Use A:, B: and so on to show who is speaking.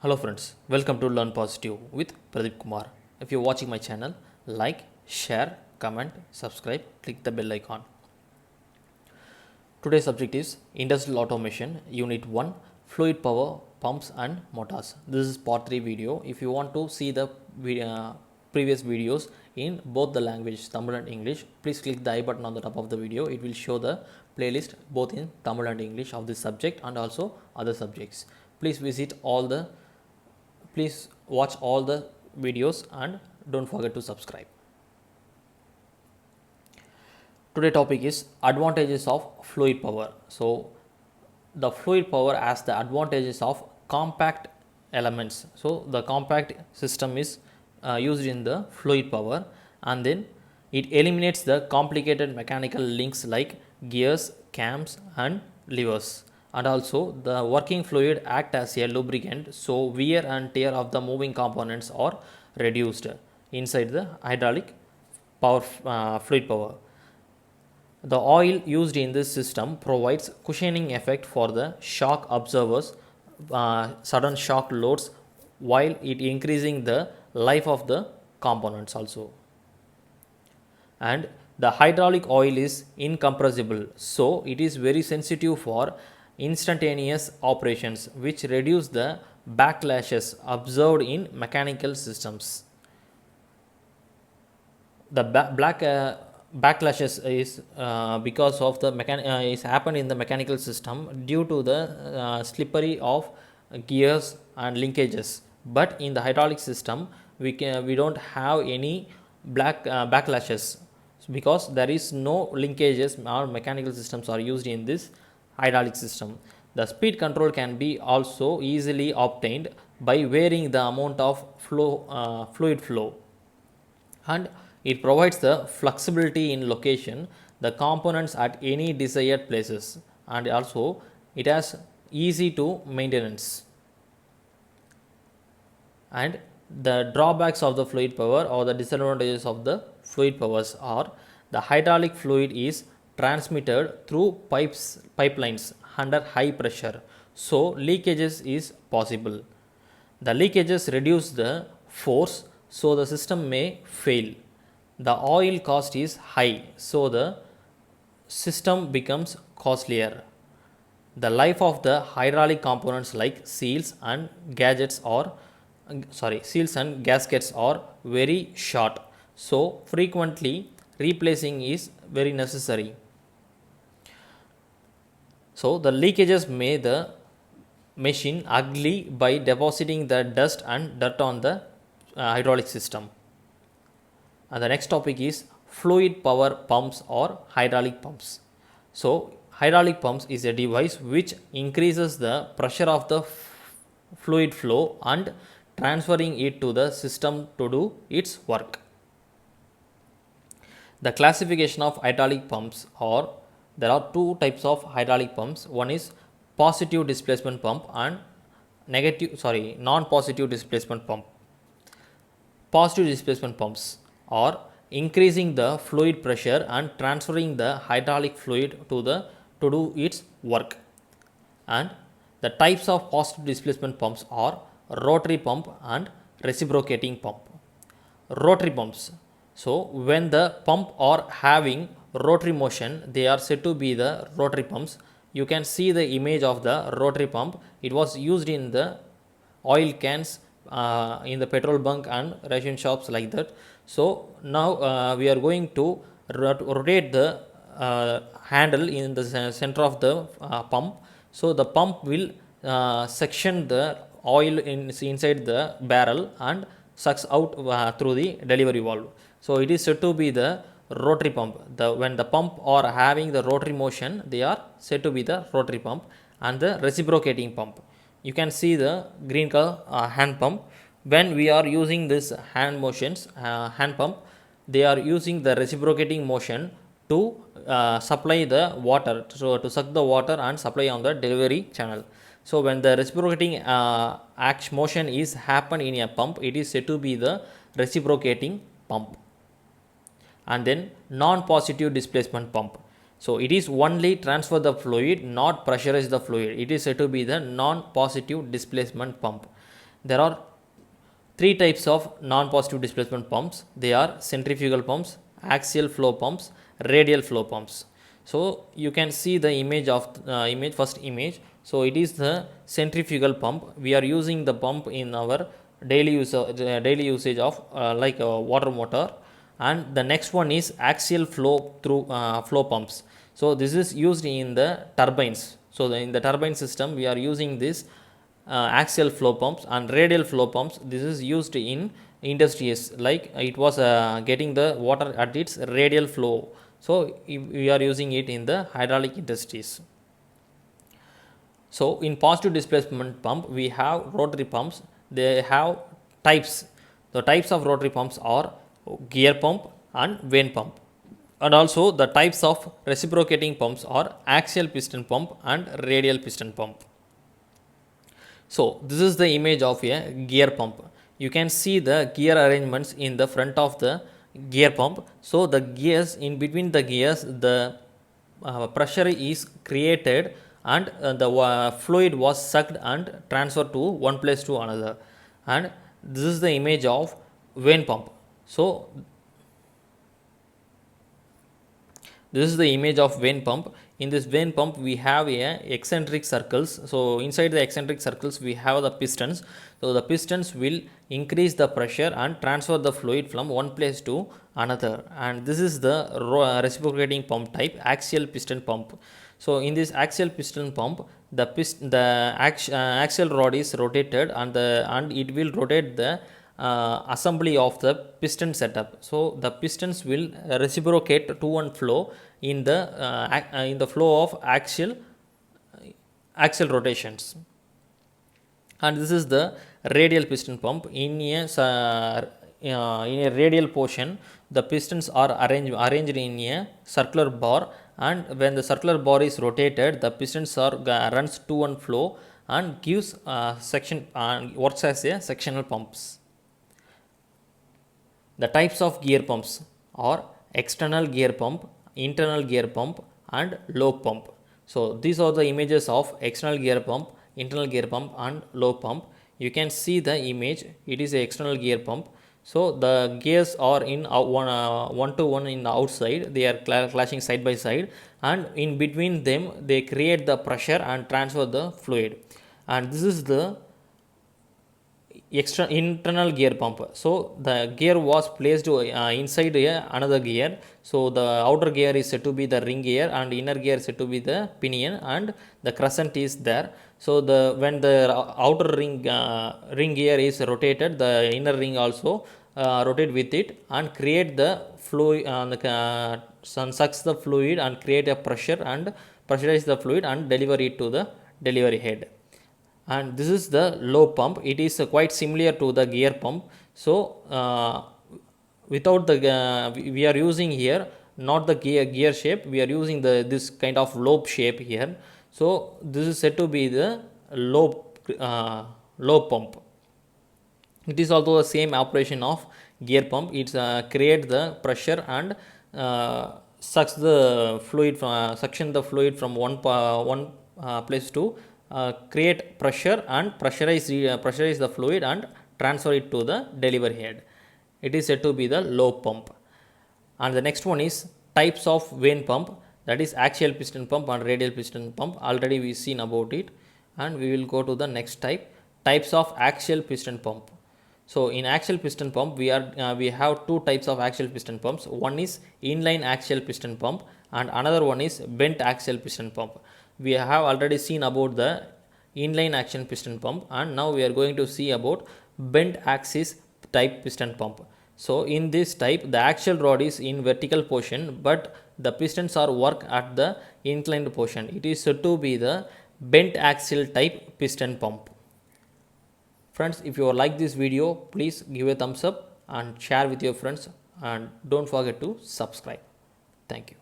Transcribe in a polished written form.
A: Hello friends, welcome to Learn Positive with Pradeep Kumar. If you're watching my channel, like, share, comment, subscribe, click the bell icon. Today's subject is Industrial Automation, Unit 1, Fluid Power, Pumps and Motors. This is part 3 video. If you want to see the previous videos in both the languages, Tamil and English, please click the I button on the top of the video. It will show the playlist both in Tamil and English of this subject and also other subjects. Please watch all the videos and don't forget to subscribe. Today topic is advantages of fluid power. So the fluid power has the advantages of compact elements. So the compact system is used in the fluid power, and then it eliminates the complicated mechanical links like gears, cams and levers, and also the working fluid act as a lubricant, so wear and tear of the moving components are reduced inside the hydraulic power fluid power. The oil used in this system provides cushioning effect for the shock absorbers, sudden shock loads, while it increasing the life of the components also. And the hydraulic oil is incompressible, so it is very sensitive for instantaneous operations, which reduce the backlashes observed in mechanical systems. The backlashes is because of the is happened in the mechanical system due to the slippery of gears and linkages, but in the hydraulic system we don't have any backlashes because there is no linkages or mechanical systems are used in this hydraulic system. The speed control can be also easily obtained by varying the amount of fluid flow, and it provides the flexibility in location the components at any desired places, and also it has easy to maintenance. And the drawbacks of the fluid power or the disadvantages of the fluid powers are: the hydraulic fluid is transmitted through pipelines under high pressure, so leakages is possible. The leakages reduce the force, so the system may fail. The oil cost is high, so the system becomes costlier. The life of the hydraulic components like seals and gaskets are very short, so frequently replacing is very necessary. So the leakages make the machine ugly by depositing the dust and dirt on the hydraulic system. And the next topic is fluid power pumps or hydraulic pumps. So hydraulic pumps is a device which increases the pressure of the fluid flow and transferring it to the system to do its work. The classification of hydraulic pumps are: there are two types of hydraulic pumps. One is positive displacement pump and non-positive displacement pump. Positive displacement pumps are increasing the fluid pressure and transferring the hydraulic fluid to do its work. And the types of positive displacement pumps are rotary pump and reciprocating pump. Rotary pumps, so when the pump are having rotary motion, they are said to be the rotary pumps. You can see the image of the rotary pump. It was used in the oil cans, in the petrol bunk and ration shops like that. So now we are going to rotate the handle in the center of the pump, so the pump will section the oil inside the barrel and sucks out through the delivery valve. So it is said to be the rotary pump. When the pump are having the rotary motion, they are said to be the rotary pump. And the reciprocating pump, you can see the green color hand pump. When we are using this hand pump, they are using the reciprocating motion to supply the water, so to suck the water and supply on the delivery channel. So when the reciprocating motion is happen in a pump, it is said to be the reciprocating pump. And then non-positive displacement pump, so it is only transfer the fluid, not pressurize the fluid. It is said to be the non-positive displacement pump. There are three types of non-positive displacement pumps. They are centrifugal pumps, axial flow pumps, radial flow pumps. So you can see the image of first image. So it is the centrifugal pump. We are using the pump in our daily usage of like a water motor. And the next one is axial flow through flow pumps. So this is used in the turbines. So in the turbine system we are using this axial flow pumps and radial flow pumps. This is used in industries, like it was getting the water at its radial flow. So we are using it in the hydraulic industries. So in positive displacement pump we have rotary pumps. They have types. The types of rotary pumps are gear pump and vane pump. And also the types of reciprocating pumps are axial piston pump and radial piston pump. So this is the image of a gear pump. You can see the gear arrangements in the front of the gear pump. So the gears, in between the gears, the pressure is created and the fluid was sucked and transferred to one place to another. And this is the image of vane pump. So this is the image of vane pump. In this vane pump we have a eccentric circles. So inside the eccentric circles we have the pistons. So the pistons will increase the pressure and transfer the fluid from one place to another. And this is the reciprocating pump type, axial piston pump. So in this axial piston pump, the axial rod is rotated and it will rotate the assembly of the piston setup. So the pistons will reciprocate to and flow in the flow of axial rotations. And this is the radial piston pump. In a radial portion, the pistons are arranged in a circular bar, and when the circular bar is rotated, the pistons are runs to and flow and gives section and works as a sectional pumps. The types of gear pumps are external gear pump, internal gear pump and lobe pump. So these are the images of external gear pump, internal gear pump and lobe pump. You can see the image, it is a external gear pump. So the gears are in one to one in the outside, they are clashing side by side, and in between them they create the pressure and transfer the fluid. And this is the internal gear pump. So the gear was placed inside another gear. So the outer gear is said to be the ring gear and inner gear is said to be the pinion, and the crescent is there. So when the outer ring gear is rotated, the inner ring also rotate with it and create the fluid, sucks the fluid and create a pressure and pressurize the fluid and deliver it to the delivery head. And this is the lobe pump. It is quite similar to the gear pump. So without the we are using here not the gear shape, we are using this kind of lobe shape here. So this is said to be the lobe pump. It is also the same operation of gear pump. It create the pressure and sucks the fluid suction the fluid from one place to create pressure and pressurize the fluid and transfer it to the delivery head. It is said to be the lobe pump. And the next one is types of vane pump, that is axial piston pump and radial piston pump. Already we seen about it, and we will go to the next types of axial piston pump. So in axial piston pump we have two types of axial piston pumps. One is inline axial piston pump and another one is bent axial piston pump. We have already seen about the inline axial piston pump, and now we are going to see about bent axis type piston pump. So in this type, the axial rod is in vertical portion, but the pistons are work at the inclined portion. It is said to be the bent axial type piston pump. Friends, if you like this video, please give a thumbs up and share with your friends, and don't forget to subscribe. Thank you.